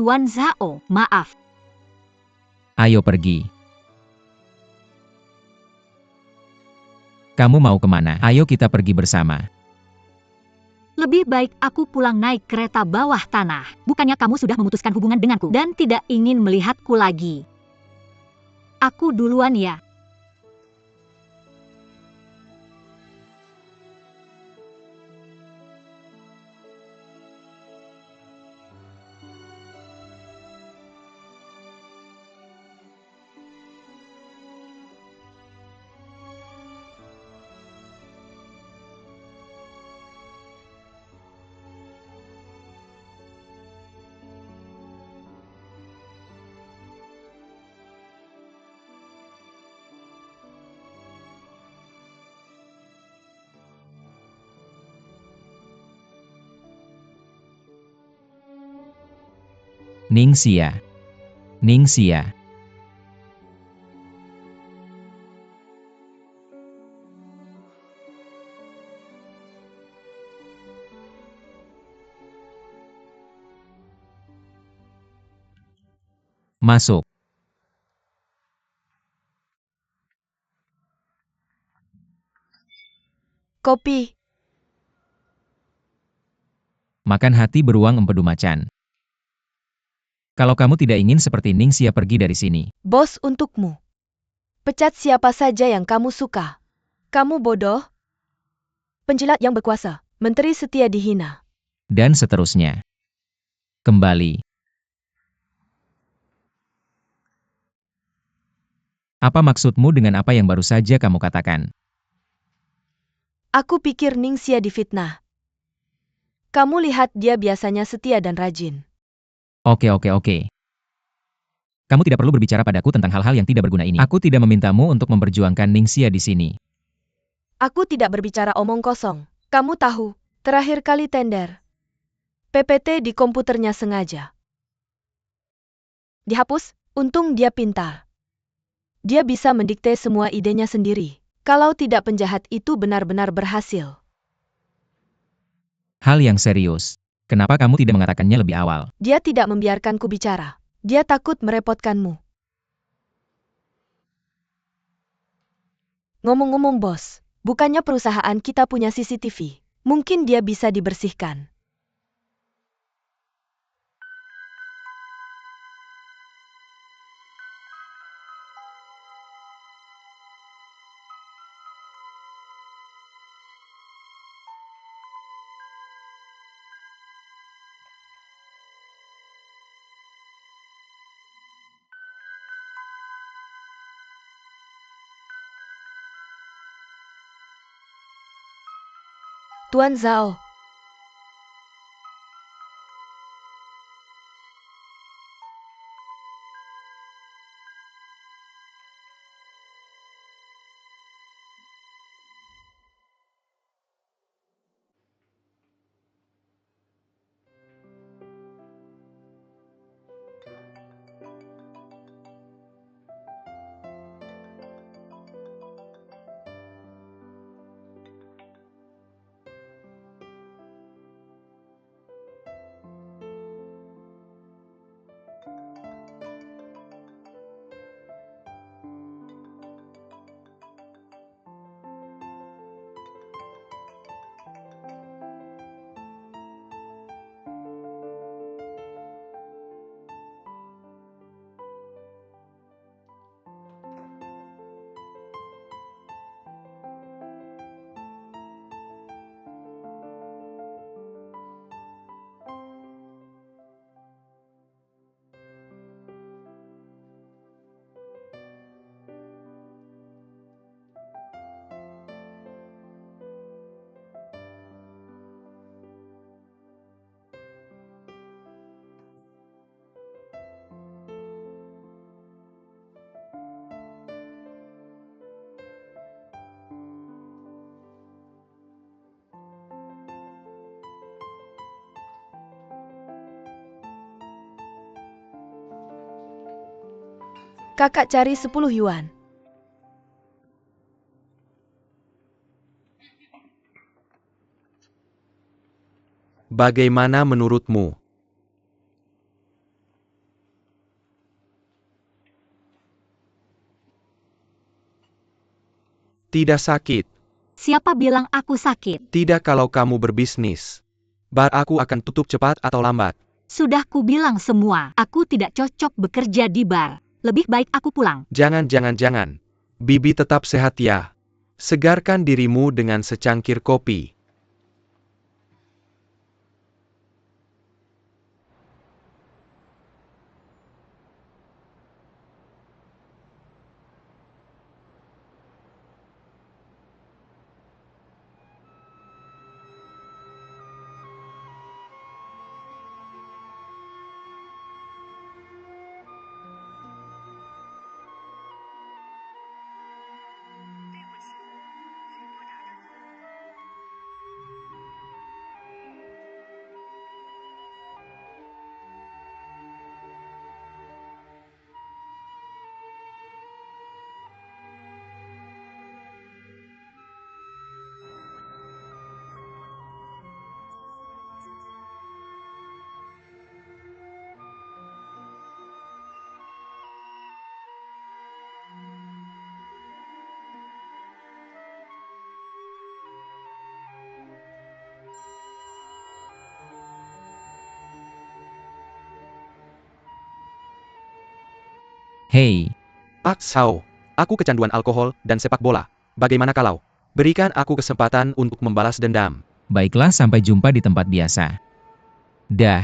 Tuan Zhao, maaf. Ayo pergi. Kamu mau kemana? Ayo kita pergi bersama. Lebih baik aku pulang naik kereta bawah tanah. Bukannya kamu sudah memutuskan hubungan denganku dan tidak ingin melihatku lagi. Aku duluan ya. Ningxia. Ningxia. Masuk. Kopi. Makan hati beruang empedu macan. Kalau kamu tidak ingin seperti Ningxia pergi dari sini. Bos untukmu. Pecat siapa saja yang kamu suka. Kamu bodoh. Penjilat yang berkuasa. Menteri setia dihina. Dan seterusnya. Kembali. Apa maksudmu dengan apa yang baru saja kamu katakan? Aku pikir Ningxia difitnah. Kamu lihat dia biasanya setia dan rajin. Oke. Kamu tidak perlu berbicara padaku tentang hal-hal yang tidak berguna ini. Aku tidak memintamu untuk memperjuangkan Ningxia di sini. Aku tidak berbicara omong kosong. Kamu tahu, terakhir kali tender. PPT di komputernya sengaja dihapus, untung dia pintar. Dia bisa mendikte semua idenya sendiri. Kalau tidak penjahat itu benar-benar berhasil. Hal yang serius. Kenapa kamu tidak mengatakannya lebih awal? Dia tidak membiarkanku bicara. Dia takut merepotkanmu. Ngomong-ngomong bos, bukannya perusahaan kita punya CCTV. Mungkin dia bisa dibersihkan. Tuan Zhao. Kakak cari 10 yuan. Bagaimana menurutmu? Tidak sakit. Siapa bilang aku sakit? Tidak kalau kamu berbisnis. Bar aku akan tutup cepat atau lambat. Sudah kubilang semua, aku tidak cocok bekerja di bar. Lebih baik aku pulang. Jangan. Bibi tetap sehat ya. Segarkan dirimu dengan secangkir kopi. Hei, Pak Sao, aku kecanduan alkohol dan sepak bola. Bagaimana kalau berikan aku kesempatan untuk membalas dendam? baiklah sampai jumpa di tempat biasa. Dah.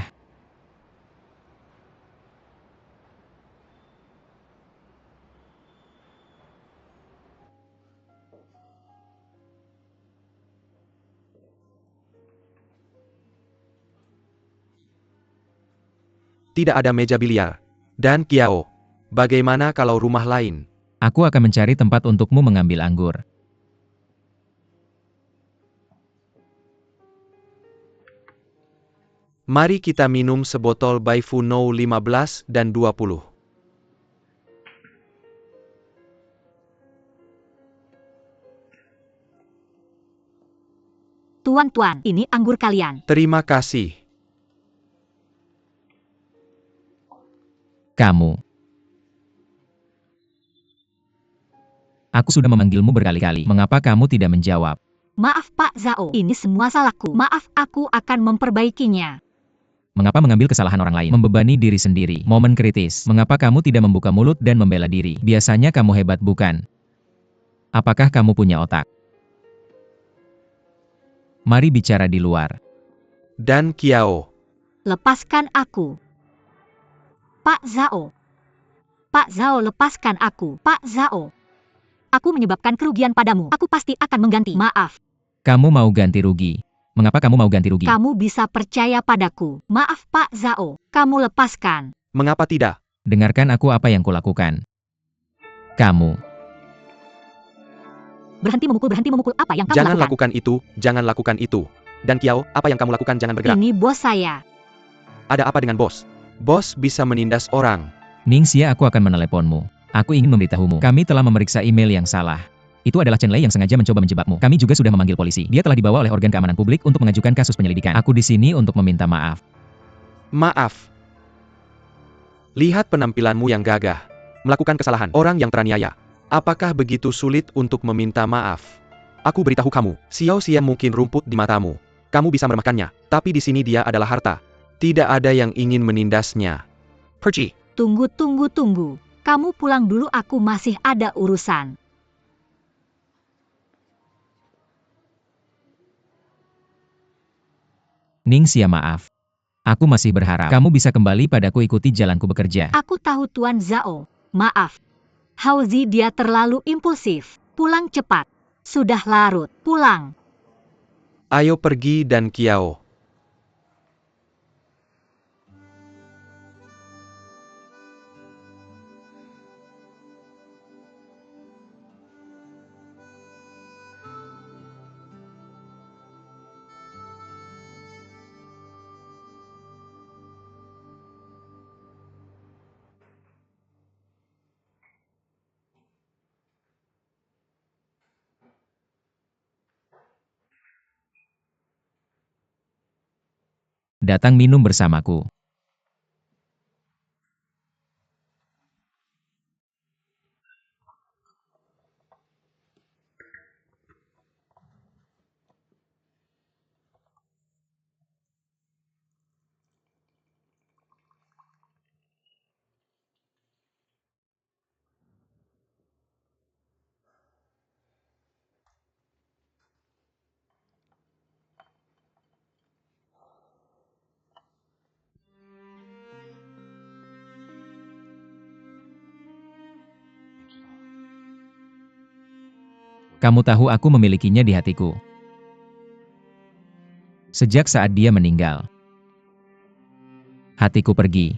Tidak ada meja biliar. Dan Kiao, bagaimana kalau rumah lain? Aku akan mencari tempat untukmu mengambil anggur. Mari kita minum sebotol Baifu No 15 dan 20. Tuan, ini anggur kalian. Terima kasih. Kamu. Aku sudah memanggilmu berkali-kali. Mengapa kamu tidak menjawab? Maaf Pak Zhao, ini semua salahku. Maaf, aku akan memperbaikinya. Mengapa mengambil kesalahan orang lain? Membebani diri sendiri. Momen kritis. Mengapa kamu tidak membuka mulut dan membela diri? Biasanya kamu hebat bukan? Apakah kamu punya otak? Mari bicara di luar. Dan Kiao. Lepaskan aku. Pak Zhao. Pak Zhao, lepaskan aku. Pak Zhao. Aku menyebabkan kerugian padamu. Aku pasti akan mengganti. Maaf. Kamu mau ganti rugi. Mengapa kamu mau ganti rugi? Kamu bisa percaya padaku. Maaf Pak Zhao. Kamu lepaskan. Mengapa tidak? Dengarkan aku apa yang kulakukan. Kamu. Berhenti memukul apa yang kamu Jangan lakukan? lakukan itu. Dan Kiao, apa yang kamu lakukan jangan bergerak. Ini bos saya. Ada apa dengan bos? Bos bisa menindas orang. Ningxia, aku akan meneleponmu. Aku ingin memberitahumu. Kami telah memeriksa email yang salah. Itu adalah Chen Lei yang sengaja mencoba menjebakmu. Kami juga sudah memanggil polisi. Dia telah dibawa oleh organ keamanan publik untuk mengajukan kasus penyelidikan. Aku di sini untuk meminta maaf. Maaf. Lihat penampilanmu yang gagah. Melakukan kesalahan. Orang yang teraniaya. Apakah begitu sulit untuk meminta maaf? Aku beritahu kamu, Xiao Xia mungkin rumput di matamu. Kamu bisa meremehkannya, tapi di sini dia adalah harta. Tidak ada yang ingin menindasnya. Pergi. Tunggu. Kamu pulang dulu, aku masih ada urusan. Ningxia, maaf. Aku masih berharap kamu bisa kembali padaku, ikuti jalanku bekerja. Aku tahu Tuan Zhao. Maaf. Haozi, dia terlalu impulsif. Pulang cepat. Sudah larut. Pulang. Ayo pergi dan Kiao. Datang minum bersamaku. Kamu tahu aku memilikinya di hatiku. Sejak saat dia meninggal, hatiku pergi.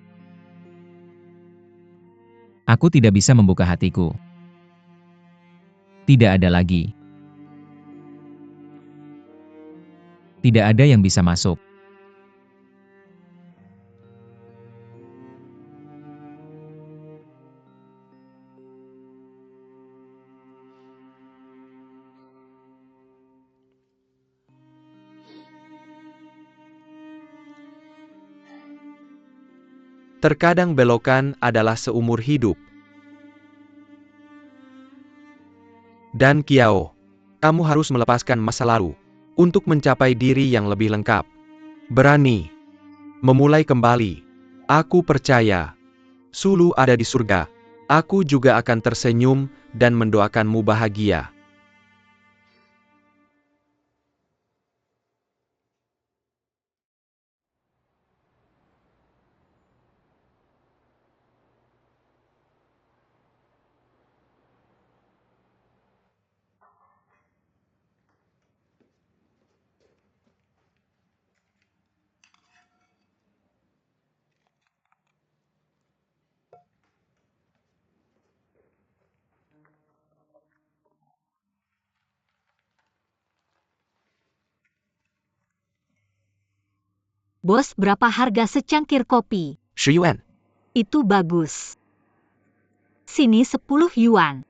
Aku tidak bisa membuka hatiku. Tidak ada lagi. Tidak ada yang bisa masuk. Terkadang belokan adalah seumur hidup. Dan Kiao, kamu harus melepaskan masa lalu untuk mencapai diri yang lebih lengkap. Berani memulai kembali. Aku percaya Sulu ada di surga. Aku juga akan tersenyum dan mendoakanmu bahagia. Bos, berapa harga secangkir kopi? 10 yuan. Itu bagus. Sini 10 yuan.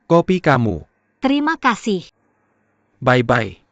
Kopi kamu. Terima kasih. Bye-bye.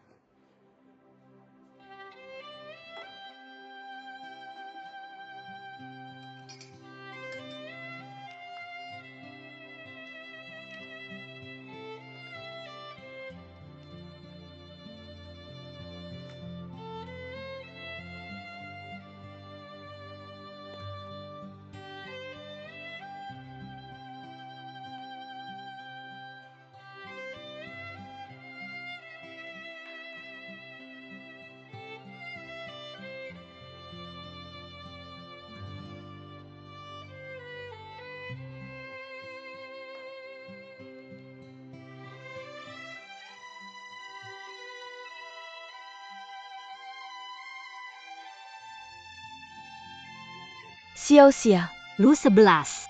Xiao Xia, Lu 11.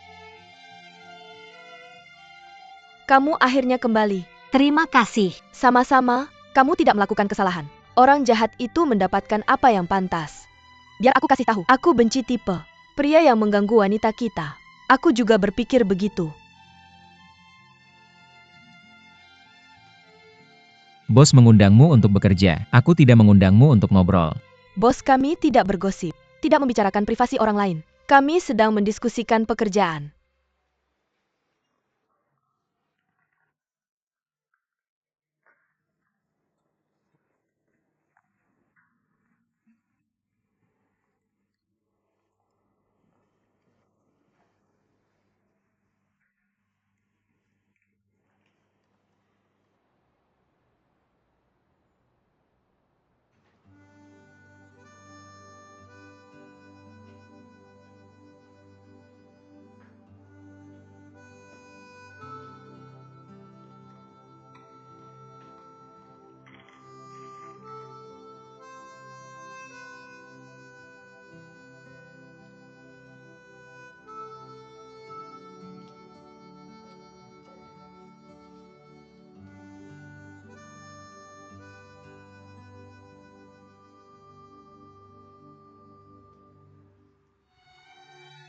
kamu akhirnya kembali. Terima kasih. Sama-sama, kamu tidak melakukan kesalahan. Orang jahat itu mendapatkan apa yang pantas. Biar aku kasih tahu, aku benci tipe pria yang mengganggu wanita kita. Aku juga berpikir begitu. Bos mengundangmu untuk bekerja. Aku tidak mengundangmu untuk ngobrol. Bos kami tidak bergosip, tidak membicarakan privasi orang lain. Kami sedang mendiskusikan pekerjaan.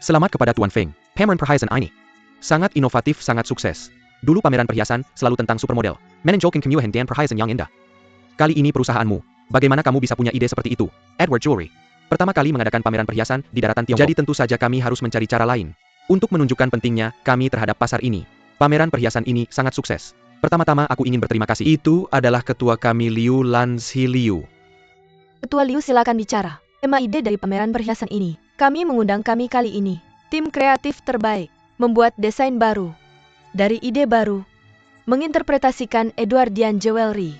Selamat kepada Tuan Feng. Pameran perhiasan ini sangat inovatif, sangat sukses. Dulu pameran perhiasan selalu tentang supermodel, menonjolkan kemewahan dan perhiasan yang indah. Kali ini perusahaanmu. Bagaimana kamu bisa punya ide seperti itu? Edward Jewelry pertama kali mengadakan pameran perhiasan di daratan Tiongkok. Jadi tentu saja kami harus mencari cara lain untuk menunjukkan pentingnya kami terhadap pasar ini. Pameran perhiasan ini sangat sukses. Pertama-tama aku ingin berterima kasih. Itu adalah ketua kami Liu Lanzi Liu. Ketua Liu, silakan bicara. Tema ide dari pameran perhiasan ini. Kami mengundang kami kali ini. Tim kreatif terbaik. Membuat desain baru. Dari ide baru. Menginterpretasikan Edwardian Jewelry.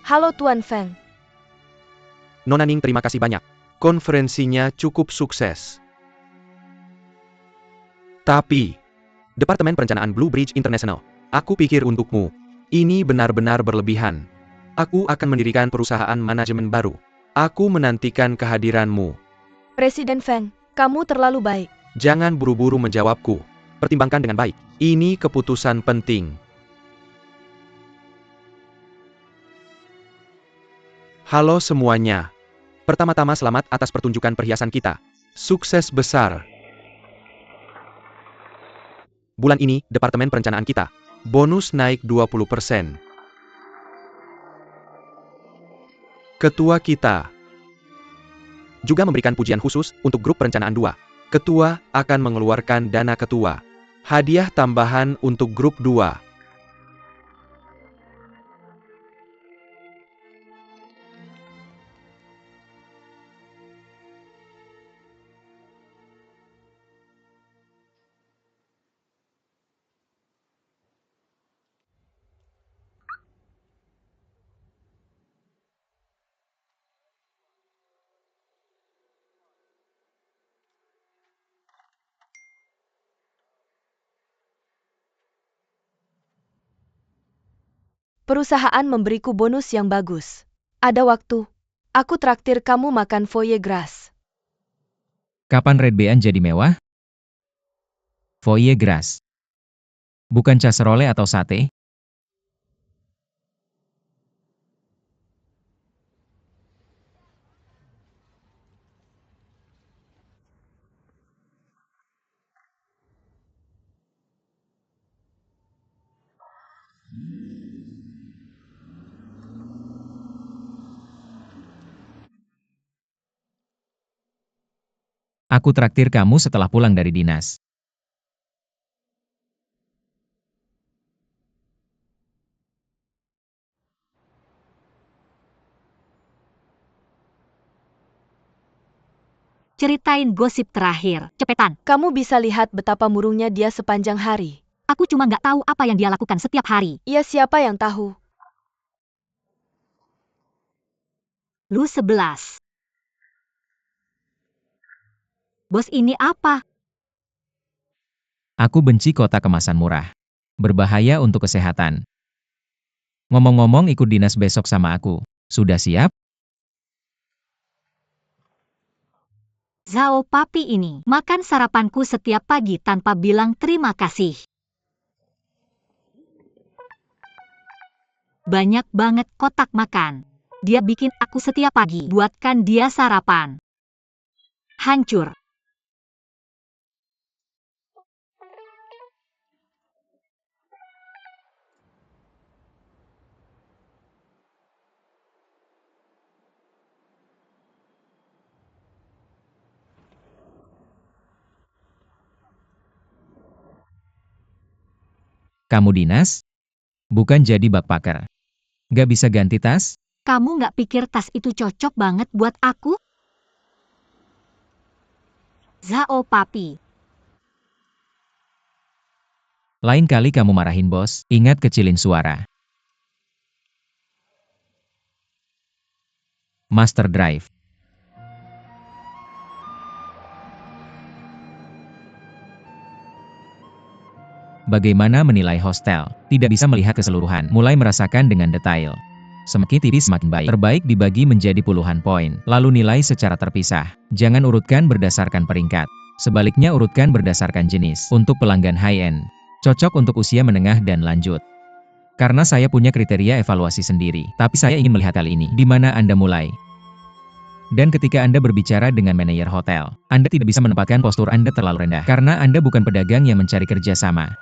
Halo Tuan Feng. Nona Ning, terima kasih banyak. Konferensinya cukup sukses. Tapi, Departemen Perencanaan Blue Bridge International, aku pikir untukmu, ini benar-benar berlebihan. Aku akan mendirikan perusahaan manajemen baru. Aku menantikan kehadiranmu. Presiden Feng, kamu terlalu baik. Jangan buru-buru menjawabku. Pertimbangkan dengan baik. Ini keputusan penting. Halo semuanya. Pertama-tama selamat atas pertunjukan perhiasan kita. Sukses besar. Bulan ini, Departemen Perencanaan kita. Bonus naik 20%. Ketua kita juga memberikan pujian khusus untuk grup perencanaan 2. Ketua akan mengeluarkan dana ketua. Hadiah tambahan untuk grup 2. Perusahaan memberiku bonus yang bagus. Ada waktu, aku traktir kamu makan foie gras. Kapan Red Bean jadi mewah? Foie gras. Bukan casserole atau sate? Aku traktir kamu setelah pulang dari dinas. Ceritain gosip terakhir, cepetan. Kamu bisa lihat betapa murungnya dia sepanjang hari. Aku cuma nggak tahu apa yang dia lakukan setiap hari. Ia siapa yang tahu? Lu 11. Bos ini apa? Aku benci kota kemasan murah. Berbahaya untuk kesehatan. Ngomong-ngomong ikut dinas besok sama aku. Sudah siap? Zhao Papi ini makan sarapanku setiap pagi tanpa bilang terima kasih. Banyak banget kotak makan. Dia bikin aku setiap pagi buatkan dia sarapan. Hancur. Kamu dinas? Bukan jadi backpacker. Gak bisa ganti tas? Kamu nggak pikir tas itu cocok banget buat aku? Zhao Papi. Lain kali kamu marahin bos, ingat kecilin suara. Master Drive. Bagaimana menilai hostel? Tidak bisa melihat keseluruhan, mulai merasakan dengan detail. Semakin tipis semakin baik. Terbaik dibagi menjadi puluhan poin, lalu nilai secara terpisah. Jangan urutkan berdasarkan peringkat. Sebaliknya urutkan berdasarkan jenis. Untuk pelanggan high-end, cocok untuk usia menengah dan lanjut. Karena saya punya kriteria evaluasi sendiri, tapi saya ingin melihat kali ini, di mana Anda mulai. Dan ketika Anda berbicara dengan manajer hotel, Anda tidak bisa menempatkan postur Anda terlalu rendah, karena Anda bukan pedagang yang mencari kerjasama.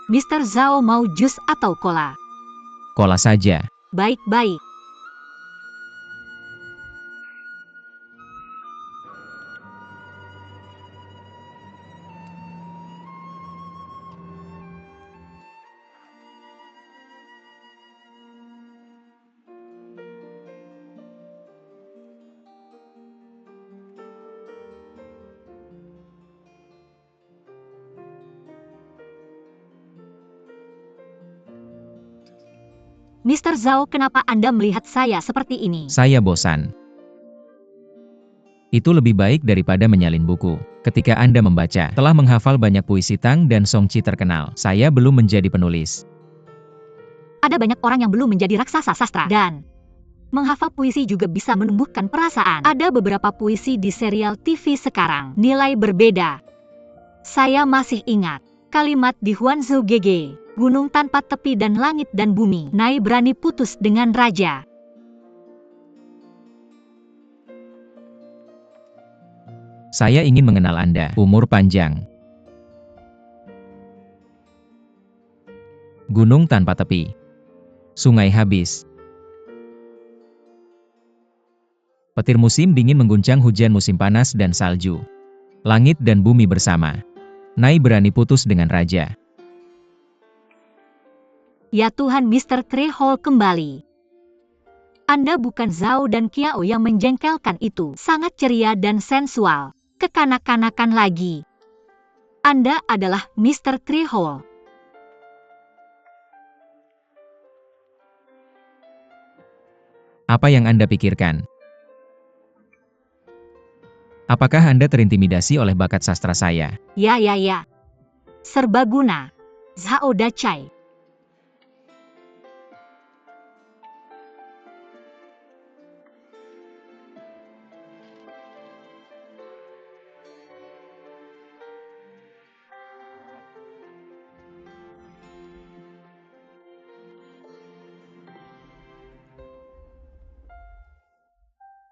Mr. Zhao mau jus atau cola? Cola saja. Baik-baik. Mr. Zhao, kenapa Anda melihat saya seperti ini? Saya bosan. Itu lebih baik daripada menyalin buku. Ketika Anda membaca, telah menghafal banyak puisi Tang dan Song Qi terkenal. Saya belum menjadi penulis. Ada banyak orang yang belum menjadi raksasa sastra. Dan menghafal puisi juga bisa menumbuhkan perasaan. Ada beberapa puisi di serial TV sekarang. Nilai berbeda. Saya masih ingat kalimat di Huanzhou GG. Gunung tanpa tepi dan langit dan bumi. Nai berani putus dengan raja. Saya ingin mengenal Anda. Umur panjang. Gunung tanpa tepi. Sungai habis. Petir musim dingin mengguncang hujan musim panas dan salju. Langit dan bumi bersama. Nai berani putus dengan raja. Ya Tuhan, Mr. Trehol kembali. Anda bukan Zhao dan Qiao yang menjengkelkan itu. Sangat ceria dan sensual. Kekanak-kanakan lagi. Anda adalah Mr. Trehol. Apa yang Anda pikirkan? Apakah Anda terintimidasi oleh bakat sastra saya? Ya. Serbaguna. Zhao Dachai.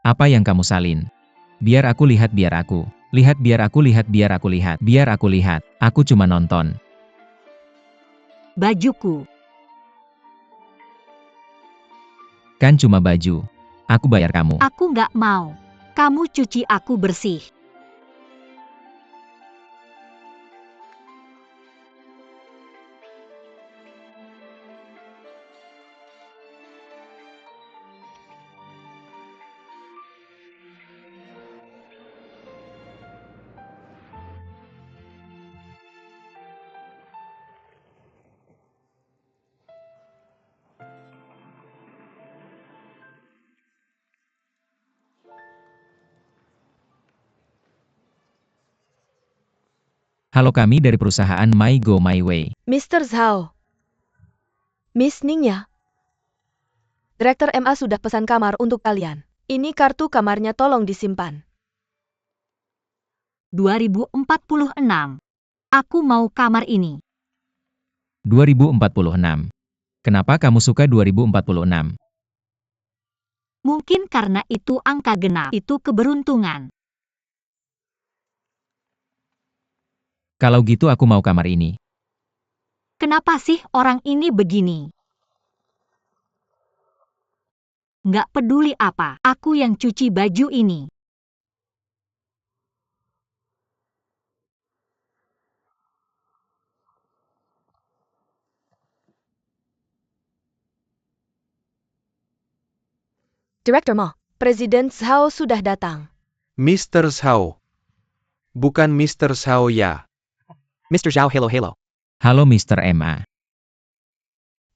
Apa yang kamu salin? Biar aku lihat, biar aku. Lihat, biar aku lihat, biar aku lihat. Biar aku lihat. Aku cuma nonton. Bajuku. Kan cuma baju. Aku bayar kamu. Aku nggak mau. Kamu cuci aku bersih. Halo, kami dari perusahaan My Go My Way. Mr. Zhao. Miss Ningya. Direktur MA sudah pesan kamar untuk kalian. Ini kartu kamarnya, tolong disimpan. 2046. Aku mau kamar ini. 2046. Kenapa kamu suka 2046? Mungkin karena itu angka genap. Itu keberuntungan. Kalau gitu aku mau kamar ini. Kenapa sih orang ini begini? Nggak peduli apa, aku yang cuci baju ini. Direktur Ma, Presiden Zhao sudah datang. Mr. Zhao. Bukan Mr. Zhao ya. Mr. Zhao, hello. Halo Mr. MA.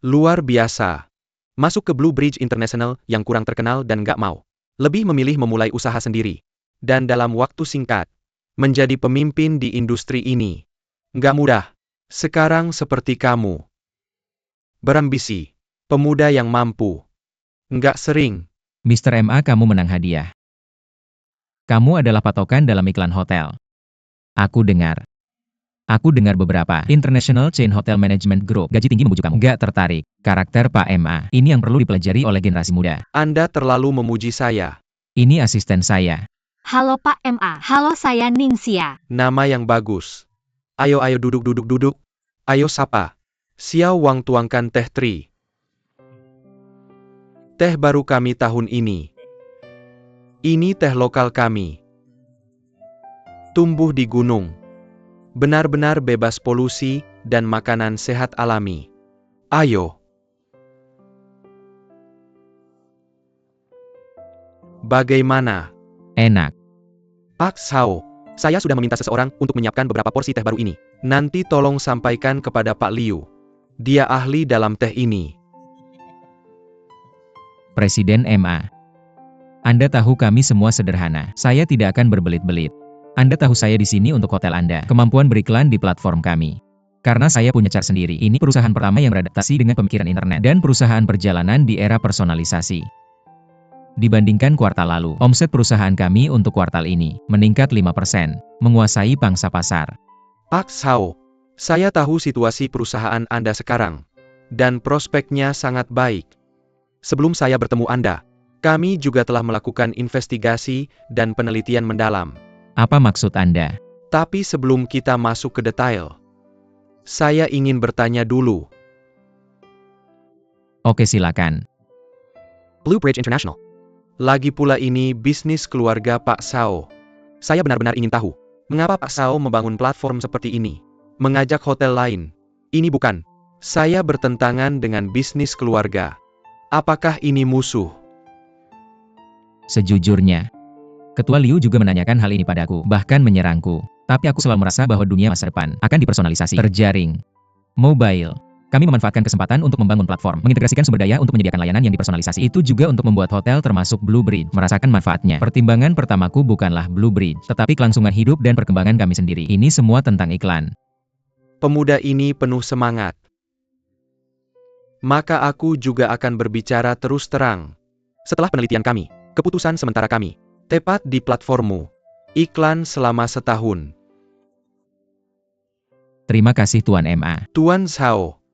Luar biasa. Masuk ke Blue Bridge International yang kurang terkenal dan gak mau. Lebih memilih memulai usaha sendiri. Dan dalam waktu singkat, menjadi pemimpin di industri ini. Gak mudah. Sekarang seperti kamu. Berambisi. Pemuda yang mampu. Nggak sering. Mr. MA, kamu menang hadiah. Kamu adalah patokan dalam iklan hotel. Aku dengar beberapa International Chain Hotel Management Group. Gaji tinggi membujuk kamu. Gak tertarik. Karakter Pak MA. Ini yang perlu dipelajari oleh generasi muda. Anda terlalu memuji saya. Ini asisten saya. Halo Pak MA, halo saya Ningxia. Nama yang bagus. Ayo duduk. Ayo sapa. Xiao Wang, tuangkan teh tri. Teh baru kami tahun ini. Ini teh lokal kami. Tumbuh di gunung. Benar-benar bebas polusi dan makanan sehat alami. Ayo. Bagaimana? Enak. Pak Zhao, saya sudah meminta seseorang untuk menyiapkan beberapa porsi teh baru ini. Nanti tolong sampaikan kepada Pak Liu. Dia ahli dalam teh ini. Presiden MA. Anda tahu kami semua sederhana. Saya tidak akan berbelit-belit. Anda tahu saya di sini untuk hotel Anda. Kemampuan beriklan di platform kami. Karena saya punya cara sendiri. Ini perusahaan pertama yang beradaptasi dengan pemikiran internet dan perusahaan perjalanan di era personalisasi. Dibandingkan kuartal lalu, omset perusahaan kami untuk kuartal ini meningkat 5%, menguasai pangsa pasar. Pak Sao, saya tahu situasi perusahaan Anda sekarang, dan prospeknya sangat baik. Sebelum saya bertemu Anda, kami juga telah melakukan investigasi dan penelitian mendalam. Apa maksud Anda? Tapi sebelum kita masuk ke detail, saya ingin bertanya dulu. Oke, silakan. Blue Bridge International. Lagi pula ini bisnis keluarga Pak Sao. Saya benar-benar ingin tahu, mengapa Pak Sao membangun platform seperti ini? Mengajak hotel lain. Ini bukan. Saya bertentangan dengan bisnis keluarga. Apakah ini musuh? Sejujurnya, Ketua Liu juga menanyakan hal ini padaku, bahkan menyerangku. Tapi aku selalu merasa bahwa dunia masa depan akan dipersonalisasi, terjaring, mobile. Kami memanfaatkan kesempatan untuk membangun platform, mengintegrasikan sumber daya untuk menyediakan layanan yang dipersonalisasi. Itu juga untuk membuat hotel termasuk Blue Bridge merasakan manfaatnya. Pertimbangan pertamaku bukanlah Blue Bridge, tetapi kelangsungan hidup dan perkembangan kami sendiri. Ini semua tentang iklan. Pemuda ini penuh semangat. Maka aku juga akan berbicara terus terang. Setelah penelitian kami, keputusan sementara kami, tepat di platformmu, iklan selama setahun. Terima kasih Tuan MA. Tuan Sao,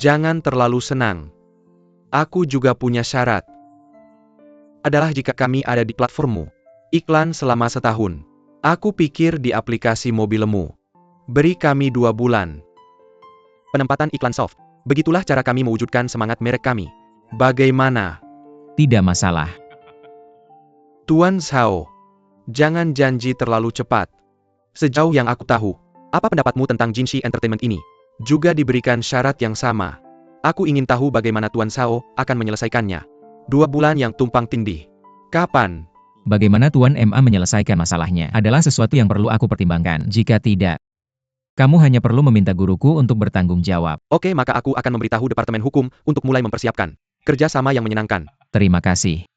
jangan terlalu senang. Aku juga punya syarat. Adalah jika kami ada di platformmu, iklan selama setahun. Aku pikir di aplikasi mobilmu. Beri kami 2 bulan. Penempatan iklan soft. Begitulah cara kami mewujudkan semangat merek kami. Bagaimana? Tidak masalah. Tuan Sao, jangan janji terlalu cepat. Sejauh yang aku tahu, apa pendapatmu tentang Jinshi Entertainment ini? Juga diberikan syarat yang sama. Aku ingin tahu bagaimana Tuan Sao akan menyelesaikannya. 2 bulan yang tumpang tindih. Kapan? Bagaimana Tuan MA menyelesaikan masalahnya adalah sesuatu yang perlu aku pertimbangkan. Jika tidak, kamu hanya perlu meminta guruku untuk bertanggung jawab. Oke, maka aku akan memberitahu Departemen Hukum untuk mulai mempersiapkan kerjasama yang menyenangkan. Terima kasih.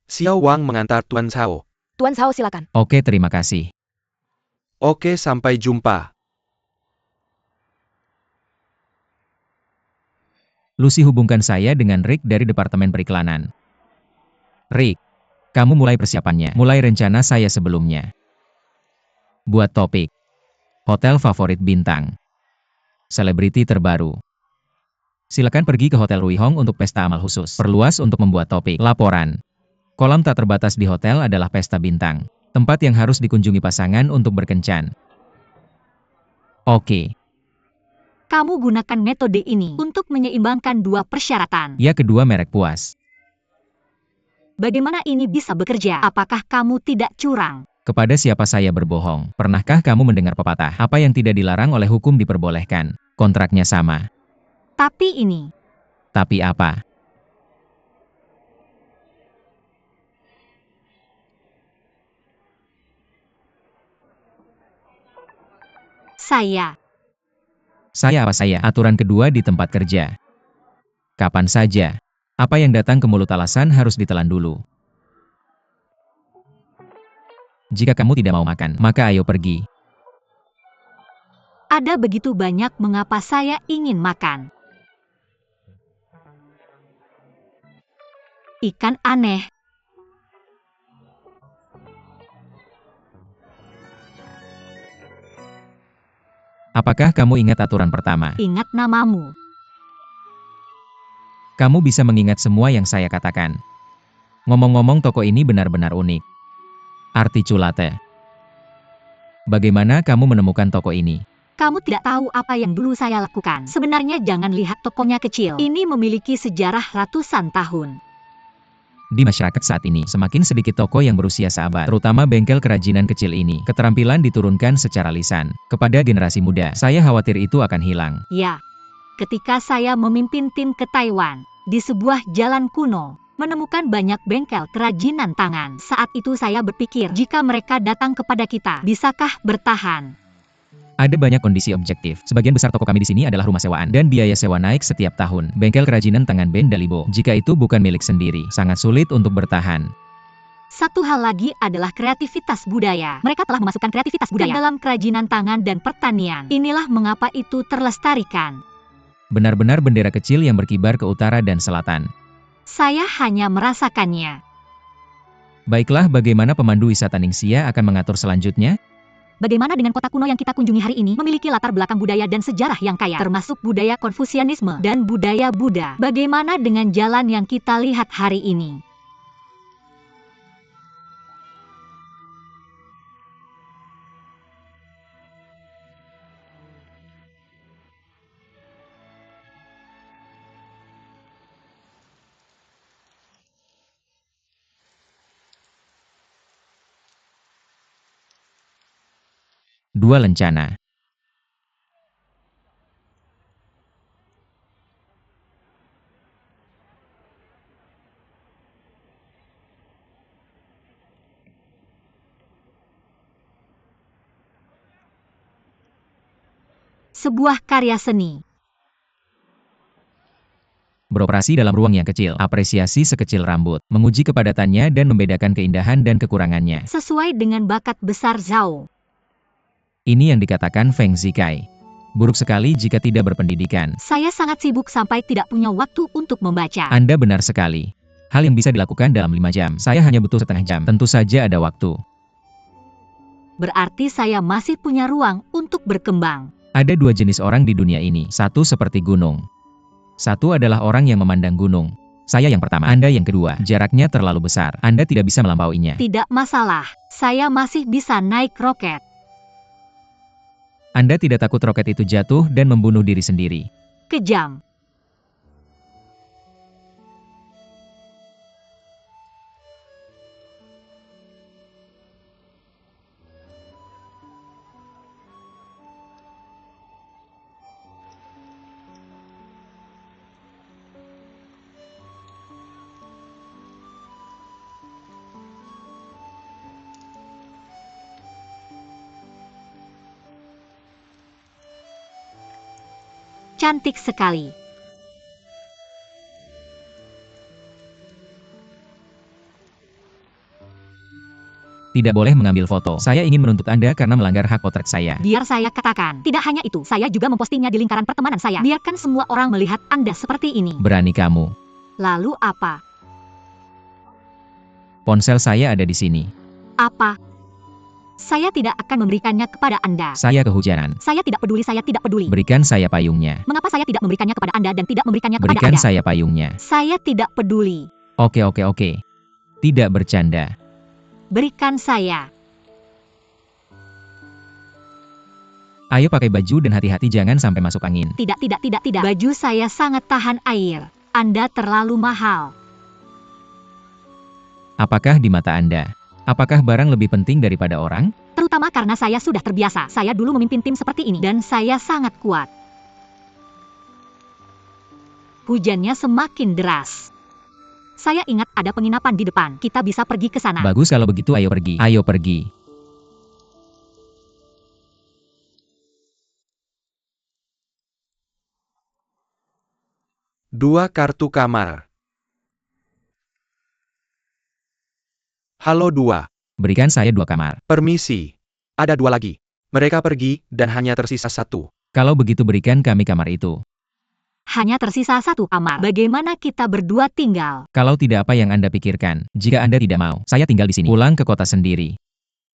Xiao Wang mengantar Tuan Sao. Tuan Sao silakan. Oke, terima kasih. Oke, sampai jumpa. Lucy hubungkan saya dengan Rick dari Departemen Periklanan. Rick, kamu mulai persiapannya. Mulai rencana saya sebelumnya. Buat topik. Hotel favorit bintang. Selebriti terbaru. Silakan pergi ke Hotel Rui Hong untuk pesta amal khusus. Perluas untuk membuat topik. Laporan. Kolam tak terbatas di hotel adalah pesta bintang. Tempat yang harus dikunjungi pasangan untuk berkencan. Oke. Kamu gunakan metode ini untuk menyeimbangkan 2 persyaratan. Ya, kedua merek puas. Bagaimana ini bisa bekerja? Apakah kamu tidak curang? Kepada siapa saya berbohong? Pernahkah kamu mendengar pepatah? Apa yang tidak dilarang oleh hukum diperbolehkan. Kontraknya sama. Tapi ini. Tapi apa? Saya apa saya? Aturan kedua di tempat kerja. Kapan saja. Apa yang datang ke mulut alasan harus ditelan dulu. Jika kamu tidak mau makan, maka ayo pergi. Ada begitu banyak mengapa saya ingin makan. Ikan aneh. Apakah kamu ingat aturan pertama? Ingat namamu. Kamu bisa mengingat semua yang saya katakan. Ngomong-ngomong, toko ini benar-benar unik. Articulate. Bagaimana kamu menemukan toko ini? Kamu tidak tahu apa yang dulu saya lakukan. Sebenarnya jangan lihat tokonya kecil. Ini memiliki sejarah ratusan tahun. Di masyarakat saat ini, semakin sedikit toko yang berusia seabad, terutama bengkel kerajinan kecil ini. Keterampilan diturunkan secara lisan. Kepada generasi muda, saya khawatir itu akan hilang. Ya, ketika saya memimpin tim ke Taiwan, di sebuah jalan kuno, menemukan banyak bengkel kerajinan tangan. Saat itu saya berpikir, jika mereka datang kepada kita, bisakah bertahan? Ada banyak kondisi objektif. Sebagian besar toko kami di sini adalah rumah sewaan, dan biaya sewa naik setiap tahun. Bengkel kerajinan tangan Ben Dalibo. Jika itu bukan milik sendiri, sangat sulit untuk bertahan. Satu hal lagi adalah kreativitas budaya. Mereka telah memasukkan kreativitas budaya ke dalam kerajinan tangan dan pertanian. Inilah mengapa itu terlestarikan. Benar-benar bendera kecil yang berkibar ke utara dan selatan. Saya hanya merasakannya. Baiklah, bagaimana pemandu wisata Ningxia akan mengatur selanjutnya? Bagaimana dengan kota kuno yang kita kunjungi hari ini? Memiliki latar belakang budaya dan sejarah yang kaya, termasuk budaya Konfusianisme dan budaya Buddha. Bagaimana dengan jalan yang kita lihat hari ini? Dua lencana. Sebuah karya seni. Beroperasi dalam ruang yang kecil, apresiasi sekecil rambut, menguji kepadatannya dan membedakan keindahan dan kekurangannya. Sesuai dengan bakat besar Zhao. Ini yang dikatakan Feng Zikai. Buruk sekali jika tidak berpendidikan. Saya sangat sibuk sampai tidak punya waktu untuk membaca. Anda benar sekali. Hal yang bisa dilakukan dalam 5 jam. Saya hanya butuh setengah jam. Tentu saja ada waktu. Berarti saya masih punya ruang untuk berkembang. Ada 2 jenis orang di dunia ini. Satu seperti gunung. Satu adalah orang yang memandang gunung. Saya yang pertama, Anda yang kedua. Jaraknya terlalu besar. Anda tidak bisa melampauinya. Tidak masalah. Saya masih bisa naik roket. Anda tidak takut roket itu jatuh dan membunuh diri sendiri. Kejam. Cantik sekali. Tidak boleh mengambil foto. Saya ingin menuntut Anda karena melanggar hak potret saya. Biar saya katakan. Tidak hanya itu, saya juga mempostingnya di lingkaran pertemanan saya. Biarkan semua orang melihat Anda seperti ini. Berani kamu. Lalu apa? Ponsel saya ada di sini. Apa? Saya tidak akan memberikannya kepada Anda. Saya kehujanan. Saya tidak peduli, saya tidak peduli. Berikan saya payungnya. Mengapa saya tidak memberikannya kepada Anda dan tidak memberikannya kepada Berikan Anda? saya payungnya. Saya tidak peduli. Oke. Tidak bercanda. Berikan saya. Ayo pakai baju dan hati-hati jangan sampai masuk angin. Tidak. Baju saya sangat tahan air. Anda terlalu mahal. Apakah di mata Anda? Apakah barang lebih penting daripada orang? Terutama karena saya sudah terbiasa. Saya dulu memimpin tim seperti ini dan saya sangat kuat. Hujannya semakin deras. Saya ingat ada penginapan di depan. Kita bisa pergi ke sana. Bagus kalau begitu, ayo pergi. Ayo pergi. Dua kartu kamar. Halo 2. Berikan saya 2 kamar. Permisi. Ada 2 lagi. Mereka pergi, dan hanya tersisa 1. Kalau begitu berikan kami kamar itu. Hanya tersisa 1 kamar. Bagaimana kita berdua tinggal? Kalau tidak, apa yang Anda pikirkan? Jika Anda tidak mau, saya tinggal di sini. Pulang ke kota sendiri.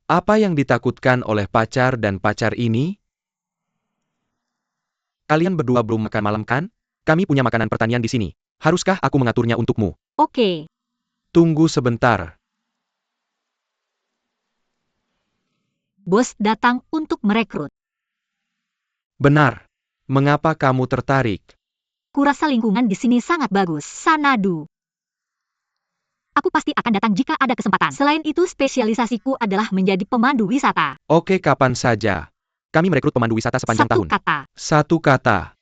Apa yang ditakutkan oleh pacar dan pacar ini? Kalian berdua belum makan malam kan? Kami punya makanan pertanian di sini. Haruskah aku mengaturnya untukmu? Oke. Tunggu sebentar. Bos datang untuk merekrut. Benar. Mengapa kamu tertarik? Kurasa lingkungan di sini sangat bagus. Sanadu. Aku pasti akan datang jika ada kesempatan. Selain itu, spesialisasiku adalah menjadi pemandu wisata. Oke, kapan saja. Kami merekrut pemandu wisata sepanjang tahun. Satu kata.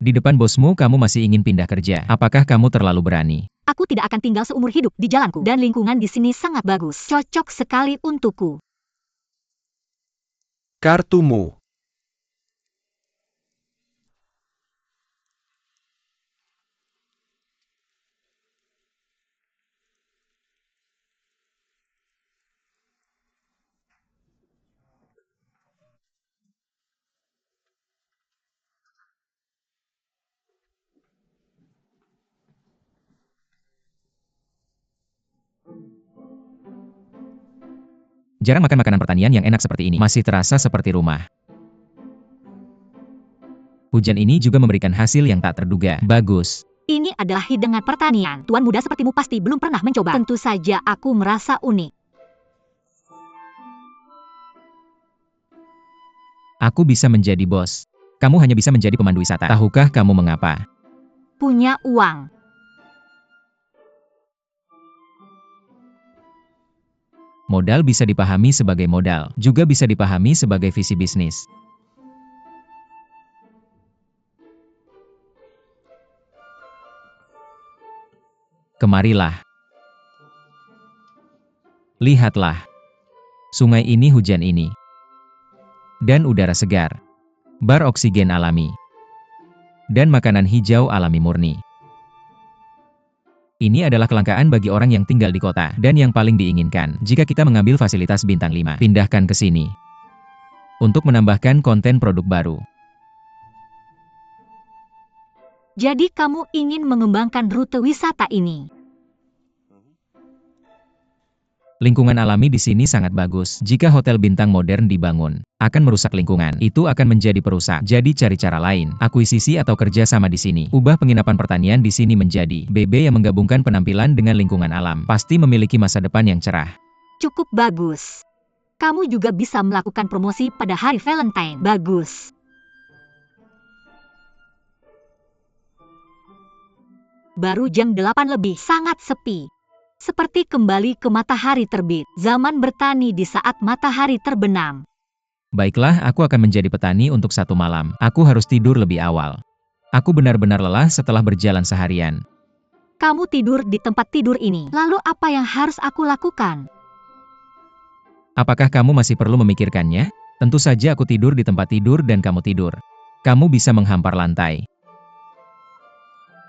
Di depan bosmu kamu masih ingin pindah kerja. Apakah kamu terlalu berani? Aku tidak akan tinggal seumur hidup di jalanku. Dan lingkungan di sini sangat bagus. Cocok sekali untukku. Kartumu. Jarang makan makanan pertanian yang enak seperti ini. Masih terasa seperti rumah. Hujan ini juga memberikan hasil yang tak terduga. Bagus. Ini adalah hidangan pertanian. Tuan muda sepertimu pasti belum pernah mencoba. Tentu saja aku merasa unik. Aku bisa menjadi bos. Kamu hanya bisa menjadi pemandu wisata. Tahukah kamu mengapa? Punya uang. Modal bisa dipahami sebagai modal, juga bisa dipahami sebagai visi bisnis. Kemarilah. Lihatlah. Sungai ini, hujan ini. Dan udara segar. Bar oksigen alami. Dan makanan hijau alami murni. Ini adalah kelangkaan bagi orang yang tinggal di kota, dan yang paling diinginkan jika kita mengambil fasilitas bintang 5. Pindahkan ke sini. Untuk menambahkan konten produk baru. Jadi kamu ingin mengembangkan rute wisata ini? Lingkungan alami di sini sangat bagus. Jika hotel bintang modern dibangun, akan merusak lingkungan. Itu akan menjadi perusak. Jadi cari cara lain, akuisisi atau kerja sama di sini. Ubah penginapan pertanian di sini menjadi BB yang menggabungkan penampilan dengan lingkungan alam. Pasti memiliki masa depan yang cerah. Cukup bagus. Kamu juga bisa melakukan promosi pada hari Valentine. Bagus. Baru jam 8 lebih, sangat sepi. Seperti kembali ke matahari terbit, zaman bertani di saat matahari terbenam. Baiklah, aku akan menjadi petani untuk 1 malam. Aku harus tidur lebih awal. Aku benar-benar lelah setelah berjalan seharian. Kamu tidur di tempat tidur ini, lalu apa yang harus aku lakukan? Apakah kamu masih perlu memikirkannya? Tentu saja aku tidur di tempat tidur dan kamu tidur. Kamu bisa menghampar lantai.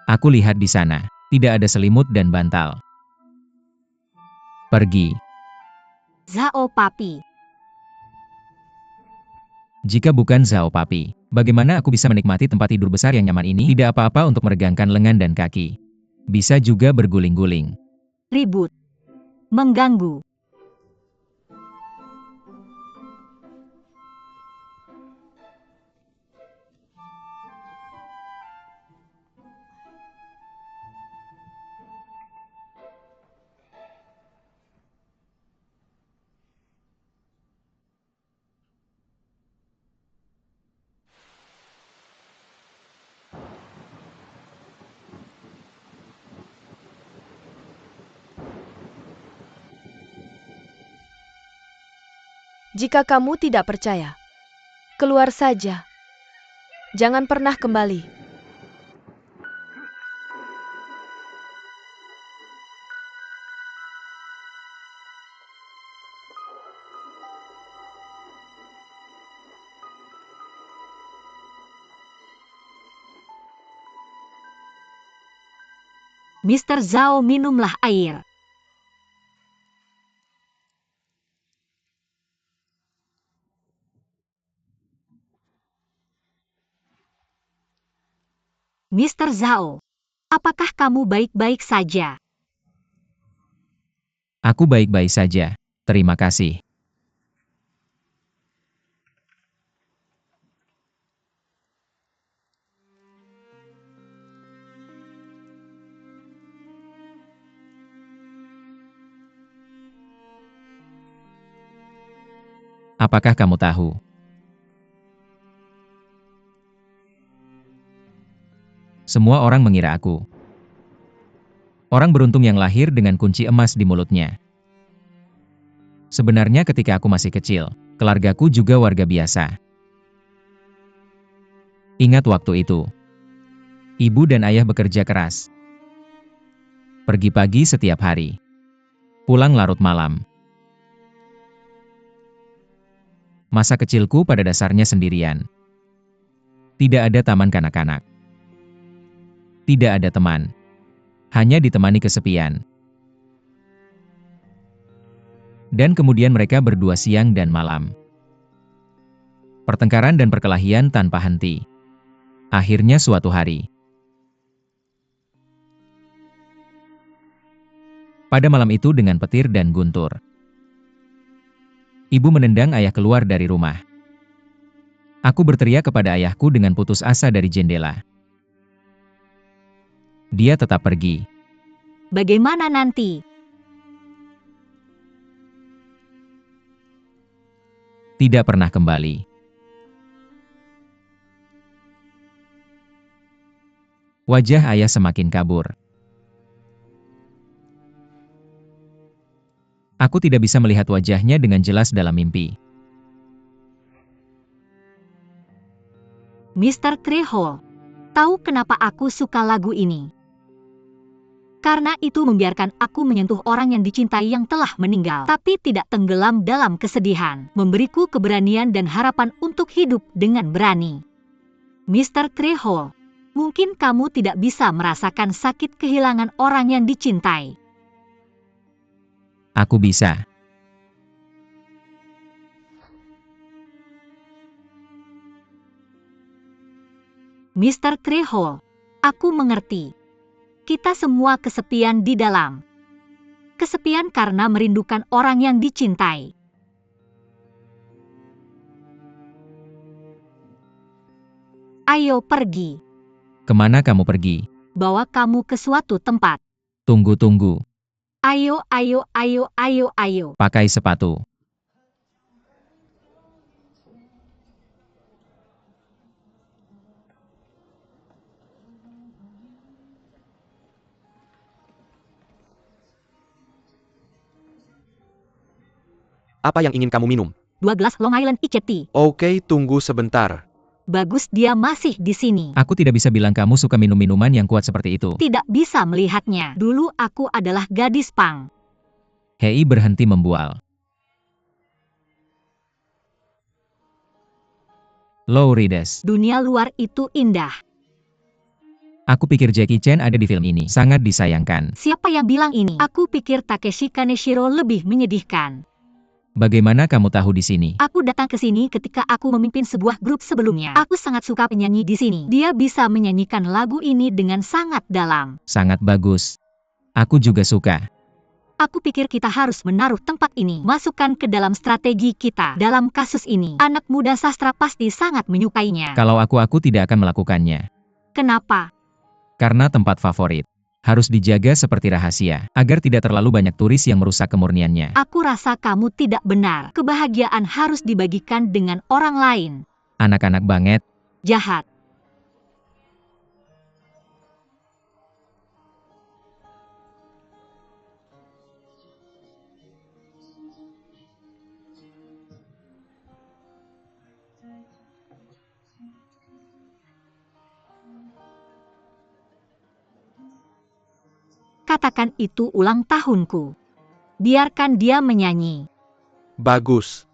Aku lihat di sana, tidak ada selimut dan bantal. Pergi. Zhao Papi. Jika bukan Zhao Papi, bagaimana aku bisa menikmati tempat tidur besar yang nyaman ini? Tidak apa-apa untuk meregangkan lengan dan kaki. Bisa juga berguling-guling. Ribut. Mengganggu. Jika kamu tidak percaya, keluar saja. Jangan pernah kembali. Mr. Zhao, minumlah air. Mr. Zhao, apakah kamu baik-baik saja? Aku baik-baik saja. Terima kasih. Apakah kamu tahu? Semua orang mengira aku orang beruntung yang lahir dengan kunci emas di mulutnya. Sebenarnya ketika aku masih kecil, keluargaku juga warga biasa. Ingat waktu itu, ibu dan ayah bekerja keras. Pergi pagi setiap hari, pulang larut malam. Masa kecilku pada dasarnya sendirian. Tidak ada taman kanak-kanak. Tidak ada teman. Hanya ditemani kesepian. Dan kemudian mereka berdua siang dan malam. Pertengkaran dan perkelahian tanpa henti. Akhirnya suatu hari. Pada malam itu dengan petir dan guntur. Ibu menendang ayah keluar dari rumah. Aku berteriak kepada ayahku dengan putus asa dari jendela. Dia tetap pergi. Bagaimana nanti? Tidak pernah kembali. Wajah ayah semakin kabur. Aku tidak bisa melihat wajahnya dengan jelas dalam mimpi. Mr. Trejo, tahu kenapa aku suka lagu ini? Karena itu membiarkan aku menyentuh orang yang dicintai yang telah meninggal, tapi tidak tenggelam dalam kesedihan, memberiku keberanian dan harapan untuk hidup dengan berani. Mr. Trejo, mungkin kamu tidak bisa merasakan sakit kehilangan orang yang dicintai. Aku bisa. Mr. Trejo, aku mengerti. Kita semua kesepian di dalam. Kesepian karena merindukan orang yang dicintai. Ayo pergi. Kemana kamu pergi? Bawa kamu ke suatu tempat. Tunggu. Ayo, ayo, ayo, ayo, ayo. Pakai sepatu. Apa yang ingin kamu minum? 2 gelas Long Island Iced Tea. Oke, tunggu sebentar. Bagus dia masih di sini. Aku tidak bisa bilang kamu suka minum minuman yang kuat seperti itu. Tidak bisa melihatnya. Dulu aku adalah gadis pang. Hei berhenti membual. Lourides. Dunia luar itu indah. Aku pikir Jackie Chan ada di film ini. Sangat disayangkan. Siapa yang bilang ini? Aku pikir Takeshi Kaneshiro lebih menyedihkan. Bagaimana kamu tahu di sini? Aku datang ke sini ketika aku memimpin sebuah grup sebelumnya. Aku sangat suka penyanyi di sini. Dia bisa menyanyikan lagu ini dengan sangat dalam. Sangat bagus. Aku juga suka. Aku pikir kita harus menaruh tempat ini, masukkan ke dalam strategi kita. Dalam kasus ini, anak muda sastra pasti sangat menyukainya. Kalau aku tidak akan melakukannya. Kenapa? Karena tempat favorit. Harus dijaga seperti rahasia, agar tidak terlalu banyak turis yang merusak kemurniannya. Aku rasa kamu tidak benar. Kebahagiaan harus dibagikan dengan orang lain. Anak-anak banget. Jahat. Katakan itu ulang tahunku. Biarkan dia menyanyi. Bagus.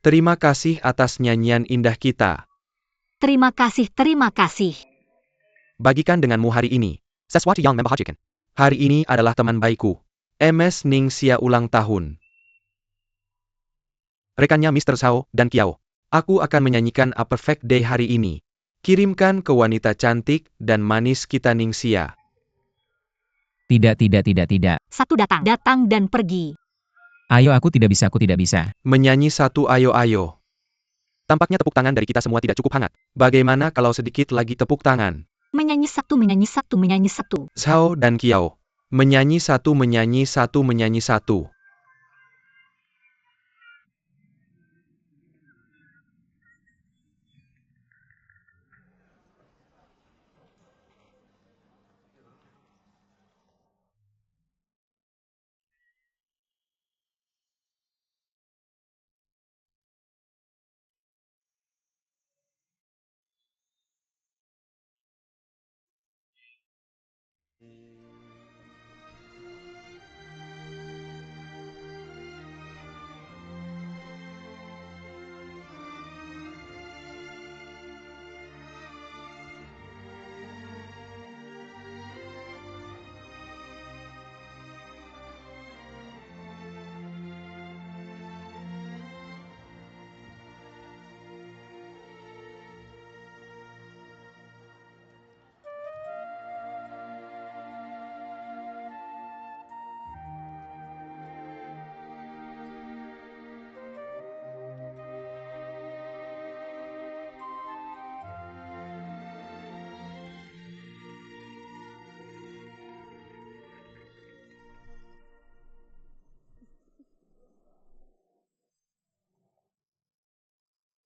Terima kasih atas nyanyian indah kita. Terima kasih, terima kasih. Bagikan denganmu hari ini. Sesuatu yang membahagiakan. Hari ini adalah teman baikku. MS Ningxia ulang tahun. Rekannya Mr. Zhao dan Kiao. Aku akan menyanyikan A Perfect Day hari ini. Kirimkan ke wanita cantik dan manis kita Ningxia. Tidak. Satu datang dan pergi. Ayo aku tidak bisa. Menyanyi satu ayo. Tampaknya tepuk tangan dari kita semua tidak cukup hangat. Bagaimana kalau sedikit lagi tepuk tangan? Menyanyi satu. Zhao dan Kiao. Menyanyi satu.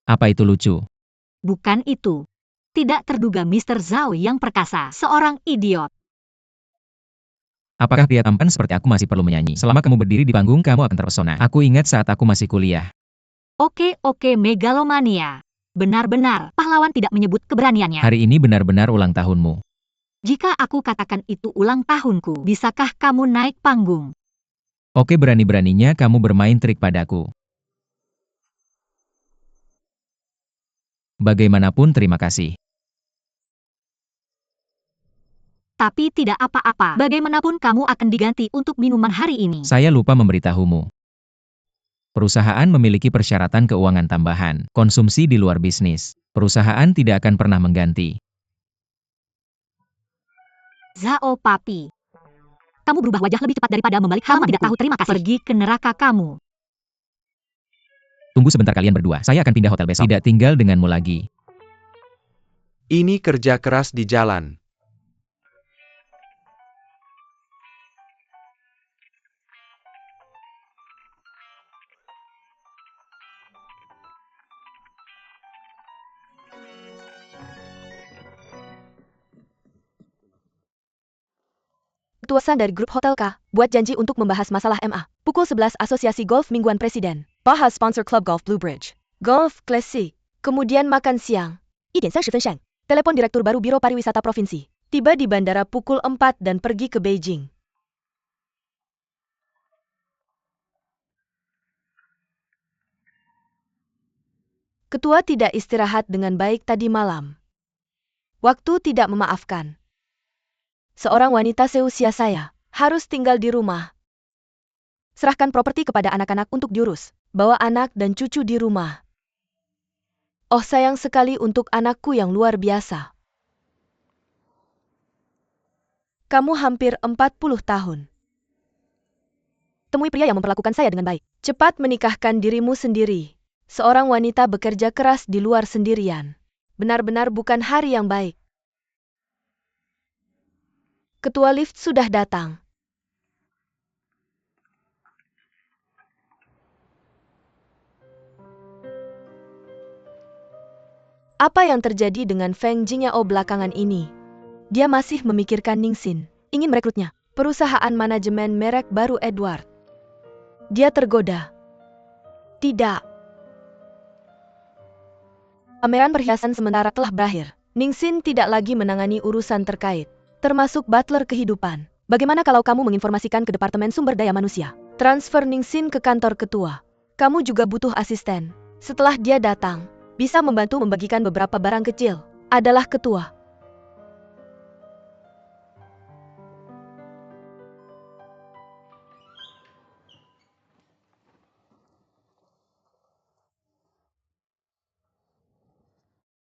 Apa itu lucu? Bukan itu. Tidak terduga Mr. Zhao yang perkasa, seorang idiot. Apakah pria tampan seperti aku masih perlu menyanyi? Selama kamu berdiri di panggung, kamu akan terpesona. Aku ingat saat aku masih kuliah. Oke, megalomania. Benar-benar, pahlawan tidak menyebut keberaniannya. Hari ini benar-benar ulang tahunmu. Jika aku katakan itu ulang tahunku, bisakah kamu naik panggung? Oke, berani-beraninya kamu bermain trik padaku. Bagaimanapun terima kasih. Tapi tidak apa-apa, bagaimanapun kamu akan diganti untuk minuman hari ini. Saya lupa memberitahumu. Perusahaan memiliki persyaratan keuangan tambahan, konsumsi di luar bisnis. Perusahaan tidak akan pernah mengganti. Zhao Papi. Kamu berubah wajah lebih cepat daripada membalik halaman tidak tahu terima kasih. Pergi ke neraka kamu. Tunggu sebentar kalian berdua, saya akan pindah hotel besok. Tidak tinggal denganmu lagi. Ini kerja keras di jalan. Ketua San dari grup Hotel K, buat janji untuk membahas masalah MA. Pukul 11 Asosiasi Golf Mingguan Presiden. Bahas sponsor Club Golf Blue Bridge. Golf Classic. Kemudian makan siang. 1:30分 Telepon Direktur Baru Biro Pariwisata Provinsi. Tiba di bandara pukul 4 dan pergi ke Beijing. Ketua tidak istirahat dengan baik tadi malam. Waktu tidak memaafkan. Seorang wanita seusia saya harus tinggal di rumah. Serahkan properti kepada anak-anak untuk diurus. Bawa anak dan cucu di rumah. Oh, sayang sekali untuk anakku yang luar biasa. Kamu hampir 40 tahun. Temui pria yang memperlakukan saya dengan baik. Cepat menikahkan dirimu sendiri. Seorang wanita bekerja keras di luar sendirian. Benar-benar bukan hari yang baik. Ketua lift sudah datang. Apa yang terjadi dengan Feng Jingyao belakangan ini? Dia masih memikirkan Ningxin, ingin merekrutnya. Perusahaan manajemen merek baru Edward. Dia tergoda. Tidak. Pameran perhiasan sementara telah berakhir. Ningxin tidak lagi menangani urusan terkait, termasuk butler kehidupan. Bagaimana kalau kamu menginformasikan ke Departemen Sumber Daya Manusia? Transfer Ningxin ke kantor ketua. Kamu juga butuh asisten. Setelah dia datang, bisa membantu membagikan beberapa barang kecil. Adalah ketua.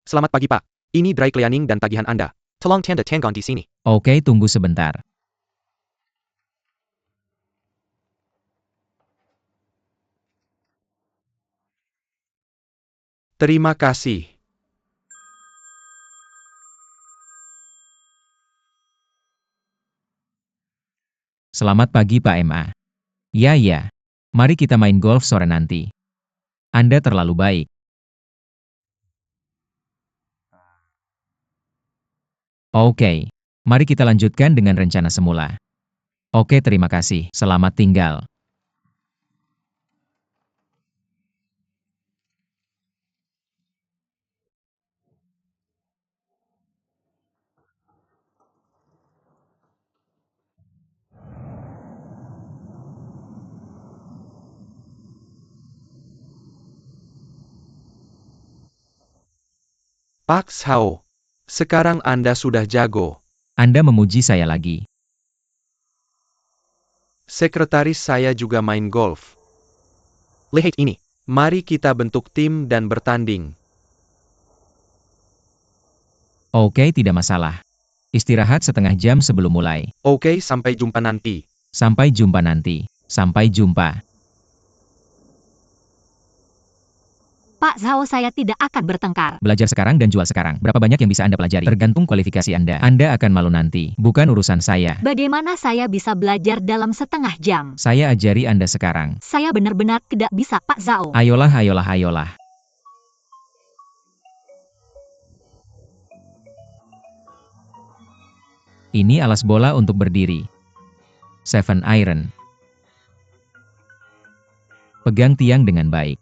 Selamat pagi, Pak. Ini dry cleaning dan tagihan Anda. Tolong tanda tangan di sini. Oke, tunggu sebentar. Terima kasih. Selamat pagi Pak MA. Ya. Mari kita main golf sore nanti. Anda terlalu baik. Oke. Mari kita lanjutkan dengan rencana semula. Oke, terima kasih. Selamat tinggal. Pak Zhao, sekarang Anda sudah jago. Anda memuji saya lagi. Sekretaris saya juga main golf. Lihat ini. Mari kita bentuk tim dan bertanding. Oke, tidak masalah. Istirahat setengah jam sebelum mulai. Oke, sampai jumpa nanti. Sampai jumpa nanti. Sampai jumpa. Pak Zhao, saya tidak akan bertengkar. Belajar sekarang dan jual sekarang. Berapa banyak yang bisa Anda pelajari? Tergantung kualifikasi Anda. Anda akan malu nanti. Bukan urusan saya. Bagaimana saya bisa belajar dalam setengah jam? Saya ajari Anda sekarang. Saya benar-benar tidak bisa, Pak Zhao. Ayolah, ayolah, ayolah. Ini alas bola untuk berdiri. 7 iron. Pegang tiang dengan baik.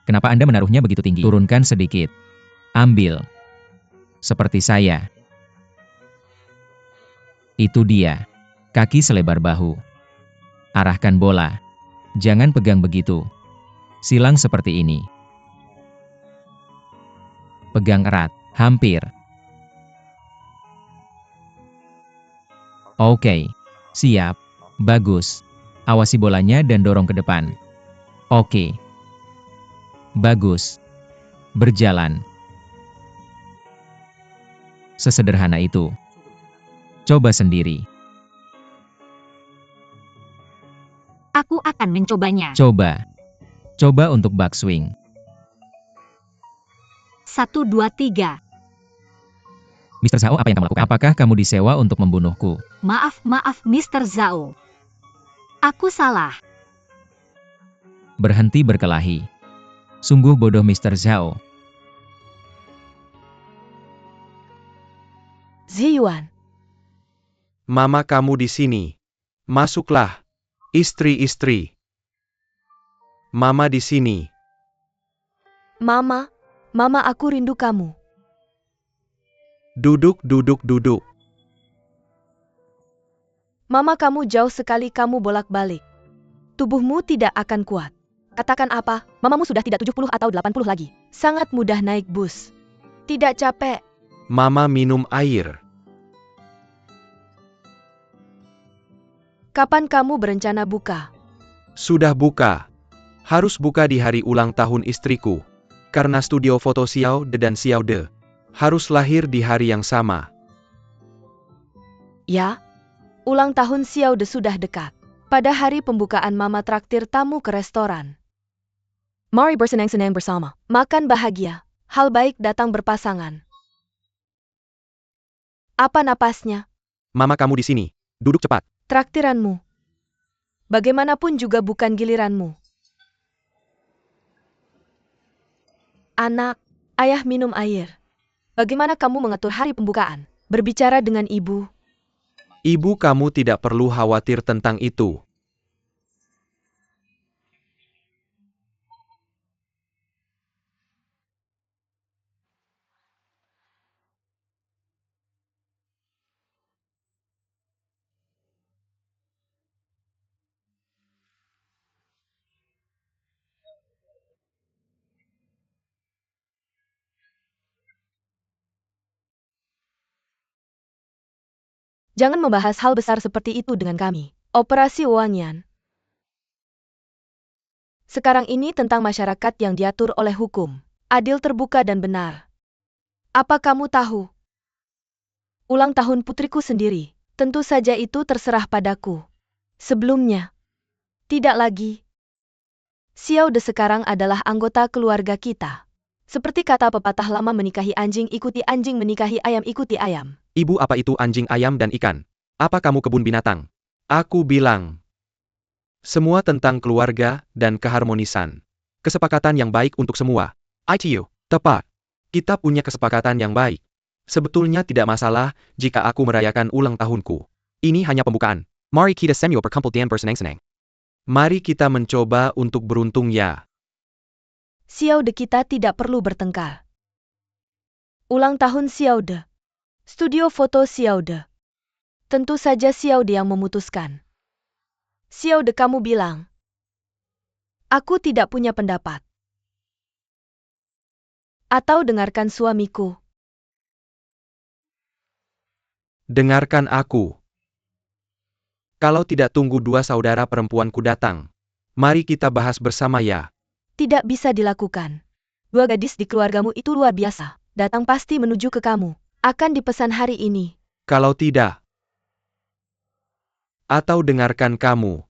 Kenapa Anda menaruhnya begitu tinggi? Turunkan sedikit. Ambil. Seperti saya. Itu dia. Kaki selebar bahu. Arahkan bola. Jangan pegang begitu. Silang seperti ini. Pegang erat. Hampir. Oke. Siap. Bagus. Awasi bolanya dan dorong ke depan. Oke. Bagus. Berjalan. Sesederhana itu. Coba sendiri. Aku akan mencobanya. Coba. Coba untuk backswing. 1, 2, 3. Mr. Zhao, apa yang kamu lakukan? Apakah kamu disewa untuk membunuhku? Maaf, Mr. Zhao. Aku salah. Berhenti berkelahi. Sungguh bodoh Mr. Zhao. Ziyuan, Mama kamu di sini. Masuklah. Istri-istri. Mama di sini. Mama aku rindu kamu. Duduk, duduk, duduk. Mama kamu jauh sekali, kamu bolak-balik. Tubuhmu tidak akan kuat. Katakan apa, mamamu sudah tidak 70 atau 80 lagi. Sangat mudah naik bus. Tidak capek. Mama minum air. Kapan kamu berencana buka? Sudah buka. Harus buka di hari ulang tahun istriku. Karena studio foto Xiao De dan Xiao De harus lahir di hari yang sama. Ya, ulang tahun Xiao De sudah dekat. Pada hari pembukaan mama traktir tamu ke restoran. Mari bersenang-senang bersama. Makan bahagia. Hal baik datang berpasangan. Apa napasnya? Mama kamu di sini. Duduk cepat. Traktiranmu. Bagaimanapun juga bukan giliranmu. Anak, ayah minum air. Bagaimana kamu mengatur hari pembukaan? Berbicara dengan ibu. Ibu kamu tidak perlu khawatir tentang itu. Jangan membahas hal besar seperti itu dengan kami. Operasi Wanyan. Sekarang ini tentang masyarakat yang diatur oleh hukum. Adil, terbuka dan benar. Apa kamu tahu? Ulang tahun putriku sendiri. Tentu saja itu terserah padaku. Sebelumnya. Tidak lagi. Xiao De sekarang adalah anggota keluarga kita. Seperti kata pepatah lama, menikahi anjing ikuti anjing, menikahi ayam ikuti ayam. Ibu, apa itu anjing, ayam, dan ikan? Apa kamu kebun binatang? Aku bilang. Semua tentang keluarga dan keharmonisan. Kesepakatan yang baik untuk semua. ITU, tepat. Kita punya kesepakatan yang baik. Sebetulnya tidak masalah jika aku merayakan ulang tahunku. Ini hanya pembukaan. Mari kita semua berkumpul dan bersenang-senang. Mari kita mencoba untuk beruntung ya. Xiao De, kita tidak perlu bertengkar. Ulang tahun Xiao De. Studio foto Xiao De. Tentu saja Xiao De yang memutuskan. Xiao De, kamu bilang. Aku tidak punya pendapat. Atau dengarkan suamiku. Dengarkan aku. Kalau tidak tunggu dua saudara perempuanku datang. Mari kita bahas bersama ya. Tidak bisa dilakukan. Dua gadis di keluargamu itu luar biasa. Datang pasti menuju ke kamu. Akan dipesan hari ini. Kalau tidak. Atau dengarkan kamu.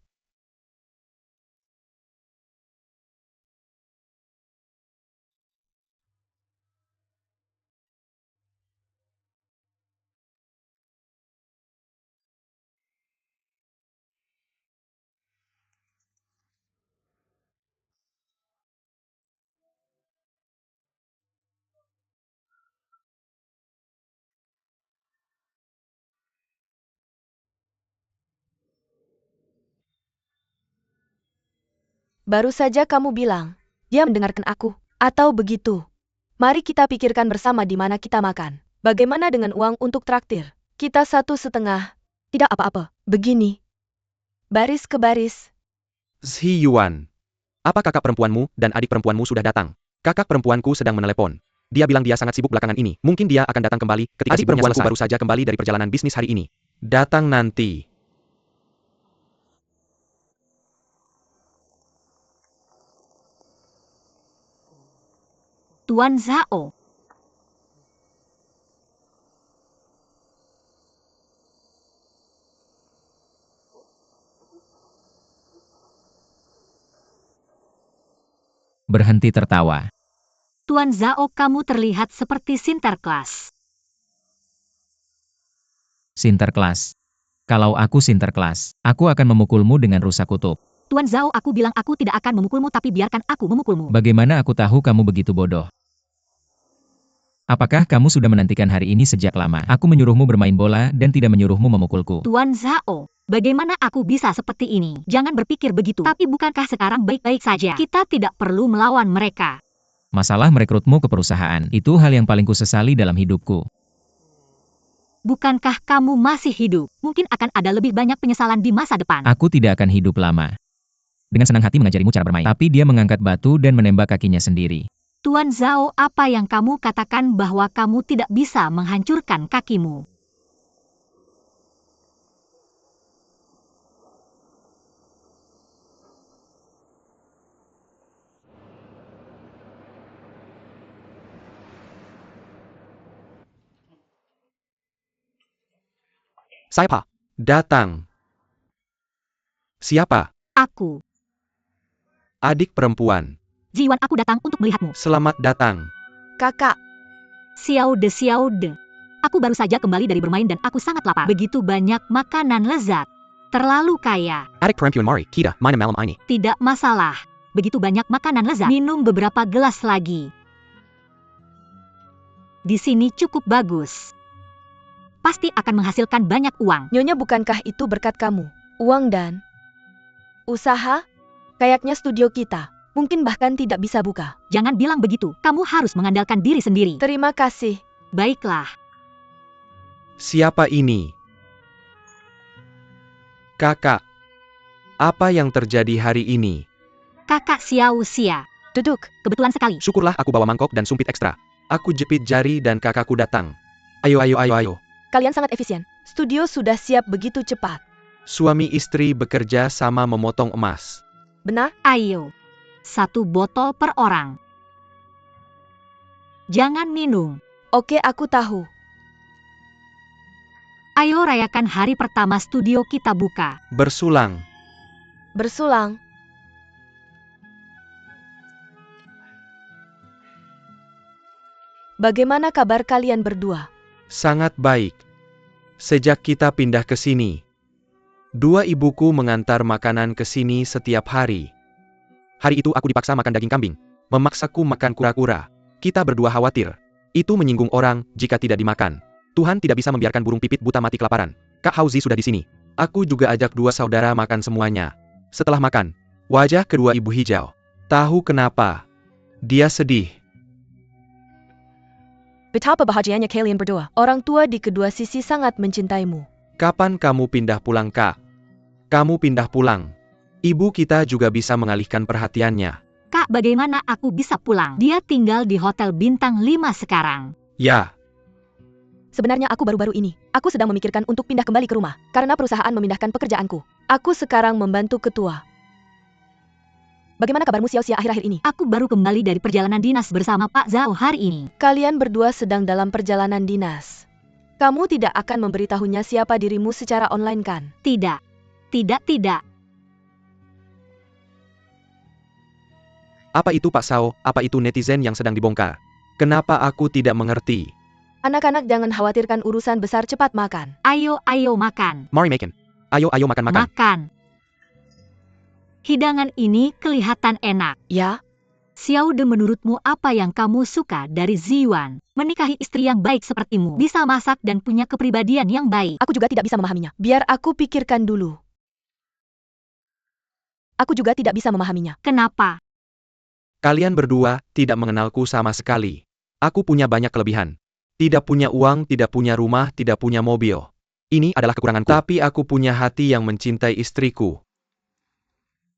Baru saja kamu bilang, dia mendengarkan aku, atau begitu. Mari kita pikirkan bersama di mana kita makan. Bagaimana dengan uang untuk traktir? Kita 1,5. Tidak apa-apa, begini. Baris ke baris. Zhi Yuan. Apa kakak perempuanmu dan adik perempuanmu sudah datang? Kakak perempuanku sedang menelepon. Dia bilang dia sangat sibuk belakangan ini. Mungkin dia akan datang kembali ketika adik perempuanku baru saja kembali dari perjalanan bisnis hari ini. Datang nanti. Tuan Zhao. Berhenti tertawa. Tuan Zhao, kamu terlihat seperti Sinterklas. Sinterklas. Kalau aku Sinterklas, aku akan memukulmu dengan rusa kutub. Tuan Zhao, aku bilang aku tidak akan memukulmu, tapi biarkan aku memukulmu. Bagaimana aku tahu kamu begitu bodoh? Apakah kamu sudah menantikan hari ini sejak lama? Aku menyuruhmu bermain bola dan tidak menyuruhmu memukulku. Tuan Zhao, bagaimana aku bisa seperti ini? Jangan berpikir begitu. Tapi bukankah sekarang baik-baik saja? Kita tidak perlu melawan mereka. Masalah merekrutmu ke perusahaan, itu hal yang paling kusesali dalam hidupku. Bukankah kamu masih hidup? Mungkin akan ada lebih banyak penyesalan di masa depan. Aku tidak akan hidup lama. Dengan senang hati mengajarimu cara bermain. Tapi dia mengangkat batu dan menembak kakinya sendiri. Tuan Zhao, apa yang kamu katakan bahwa kamu tidak bisa menghancurkan kakimu? Siapa? Datang. Siapa? Aku. Adik perempuan. Jiwan, aku datang untuk melihatmu. Selamat datang. Kakak, Xiao De. Aku baru saja kembali dari bermain dan aku sangat lapar. Begitu banyak makanan lezat. Terlalu kaya. Adik perempuan mari kita main malam ini. Tidak masalah. Begitu banyak makanan lezat. Minum beberapa gelas lagi. Di sini cukup bagus. Pasti akan menghasilkan banyak uang. Nyonya, bukankah itu berkat kamu? Uang dan usaha? Kayaknya studio kita mungkin bahkan tidak bisa buka. Jangan bilang begitu. Kamu harus mengandalkan diri sendiri. Terima kasih. Baiklah. Siapa ini? Kakak. Apa yang terjadi hari ini? Kakak Xiao Xia. Duduk. Kebetulan sekali. Syukurlah aku bawa mangkok dan sumpit ekstra. Aku jepit jari dan kakakku datang. Ayo. Kalian sangat efisien. Studio sudah siap begitu cepat. Suami istri bekerja sama memotong emas. Benar? Ayo. 1 botol per orang. Jangan minum. Oke, aku tahu. Ayo rayakan hari pertama studio kita buka. Bersulang. Bersulang. Bagaimana kabar kalian berdua? Sangat baik. Sejak kita pindah ke sini, dua ibuku mengantar makanan ke sini setiap hari. Hari itu aku dipaksa makan daging kambing. Memaksaku makan kura-kura. Kita berdua khawatir. Itu menyinggung orang jika tidak dimakan. Tuhan tidak bisa membiarkan burung pipit buta mati kelaparan. Kak Hauzi sudah di sini. Aku juga ajak dua saudara makan semuanya. Setelah makan, wajah kedua ibu hijau. Tahu kenapa? Dia sedih. Betapa bahagianya kalian berdua. Orang tua di kedua sisi sangat mencintaimu. Kapan kamu pindah pulang, Kak? Kamu pindah pulang. Ibu kita juga bisa mengalihkan perhatiannya. Kak, bagaimana aku bisa pulang? Dia tinggal di Hotel Bintang 5 sekarang. Ya, Sebenarnya aku baru-baru ini, aku sedang memikirkan untuk pindah kembali ke rumah, karena perusahaan memindahkan pekerjaanku. Aku sekarang membantu ketua. Bagaimana kabarmu Xiao Xia akhir-akhir ini? Aku baru kembali dari perjalanan dinas bersama Pak Zhao hari ini. Kalian berdua sedang dalam perjalanan dinas. Kamu tidak akan memberitahunya siapa dirimu secara online kan? Tidak. Tidak. apa itu Pak Sao? Apa itu netizen yang sedang dibongkar? Kenapa aku tidak mengerti? Anak-anak jangan khawatirkan urusan besar, cepat makan. Ayo makan. Mari makan. Ayo makan. Makan. Hidangan ini kelihatan enak. Ya, Xiao De, menurutmu apa yang kamu suka dari Ziyuan? Menikahi istri yang baik sepertimu, bisa masak dan punya kepribadian yang baik. aku juga tidak bisa memahaminya. Biar aku pikirkan dulu. Aku juga tidak bisa memahaminya. Kenapa? Kalian berdua tidak mengenalku sama sekali. Aku punya banyak kelebihan. Tidak punya uang, tidak punya rumah, tidak punya mobil. Ini adalah kekuranganku. Tapi aku punya hati yang mencintai istriku.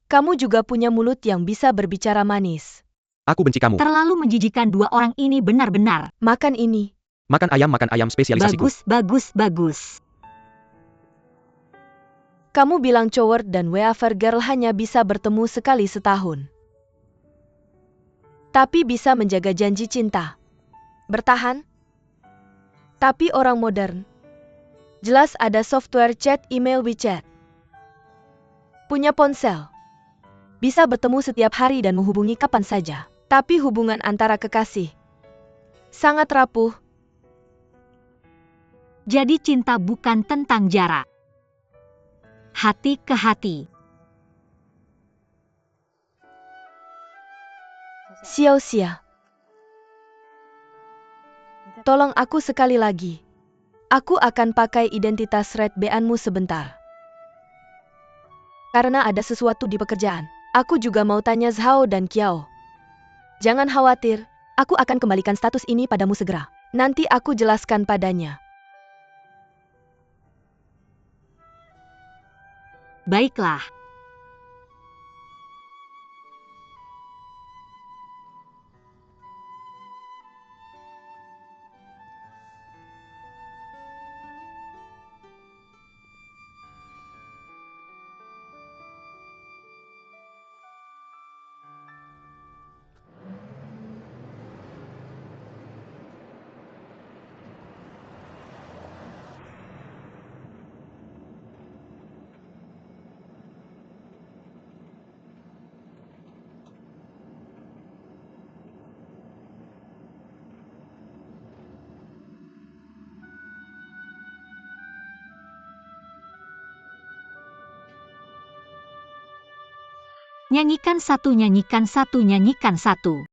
Kamu juga punya mulut yang bisa berbicara manis. Aku benci kamu. Terlalu menjijikan dua orang ini benar-benar. Makan ini. Makan ayam spesialisasiku. Bagus. Kamu bilang cowok dan wafer girl hanya bisa bertemu sekali setahun. Tapi bisa menjaga janji cinta. Bertahan. Tapi orang modern. Jelas ada software chat email WeChat. Punya ponsel. Bisa bertemu setiap hari dan menghubungi kapan saja. Tapi hubungan antara kekasih sangat rapuh. Jadi cinta bukan tentang jarak. Hati ke hati. Xiao Xia. Tolong aku sekali lagi. Aku akan pakai identitas Red BN-mu sebentar. Karena ada sesuatu di pekerjaan. Aku juga mau tanya Zhao dan Kiao. Jangan khawatir, aku akan kembalikan status ini padamu segera. Nanti aku jelaskan padanya. Baiklah. Nyanyikan satu, nyanyikan satu, nyanyikan satu.